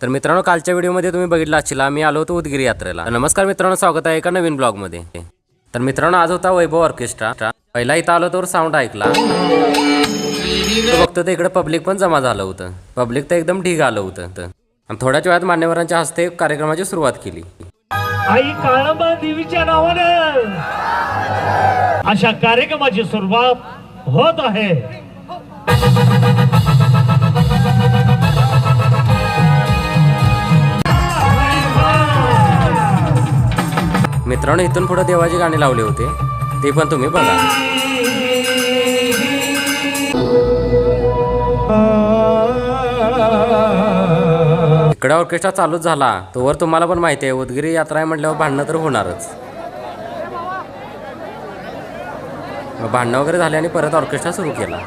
तर मित्रांनो, कालच्या व्हिडिओमध्ये तुम्ही बघितला असेल आम्ही आलो होतो उदगीर यात्रेला। नमस्कार मित्रांनो, स्वागत आहे एका नवीन ब्लॉगमध्ये। तर मित्रांनो, आज होता वैभव ऑर्केस्ट्रा। पहिला इथं आलो तर साऊंड ऐकला, बघतो तर इकडे पब्लिक पण जमा झालं होतं। पब्लिक तर एकदम ढीग आलं होतं आणि थोड्याच वेळात मान्यवरांच्या हस्ते कार्यक्रमाची सुरुवात केली। आई काळंबा देवीच्या नावाने अशा कार्यक्रमाची सुरुवात होत आहे। मित्रांनो, इथून पुढे देवाची गाणी लावले होते, ते पण तुम्ही बघा। इकडे ऑर्केस्ट्रा चालूच झाला तोवर तुम्हाला पण माहिती आहे उदगीर यात्रा आहे म्हटल्यावर भांडणं तर होणारच। भांडणं वगैरे झाले आणि परत ऑर्केस्ट्रा सुरू केला।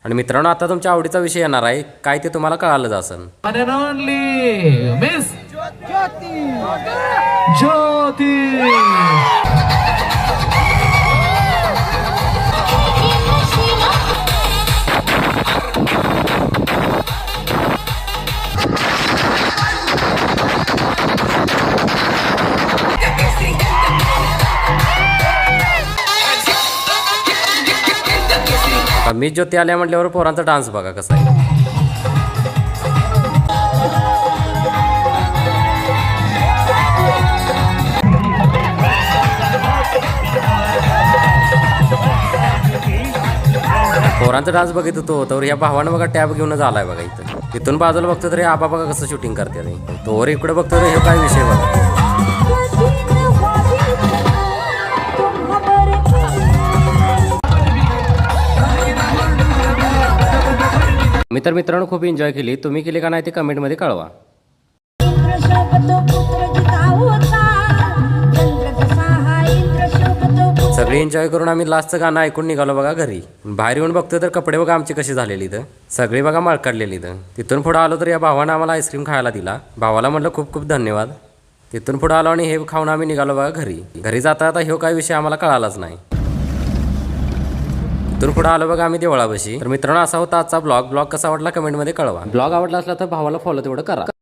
आणि मित्रांनो, आता तुमच्या आवडीचा विषय येणार आहे, काय ते तुम्हाला कळालंच असेल। मिस ज्योती मी ज्योती आल्या म्हटल्यावर पोरांचा डान्स बघा कसा आहे। पोरांचा डान्स बघित होतो तर या भावानं बघा टॅब घेऊनच आलाय बघा इथं। तिथून बाजूला बघतो तरी आबा बघा कसं शूटिंग करते तोवर इकडे बघतो तर हे काय विषय बघा। मित्रांनो, खूप एन्जॉय केली, तुम्ही केली का नाही ते कमेंटमध्ये कळवा। सगळे एन्जॉय करून आम्ही लास्टचं गाणं ऐकून निघालो बघा घरी। बाहेर येऊन बघतो तर कपडे बघा आमची कशी झालेली इथं, सगळी बघा माळ काढलेली इथं। तिथून पुढे आलो तर या भावानं आम्हाला आईस्क्रीम खायला दिला, भावाला म्हटलं खूप खूप धन्यवाद। तिथून पुढे आलो आणि हे खाऊन आम्ही निघालो बघा घरी जाता आता ह्यो काय विषय आम्हाला कळालाच नाही। तिथून पुढे आलो बघा आम्ही देवळापाशी। तर मित्रांनो, असा होता आजचा ब्लॉग कसा वाटला कमेंटमध्ये कळवा। ब्लॉग आवडला असला तर भावाला फॉलो तेवढं करा।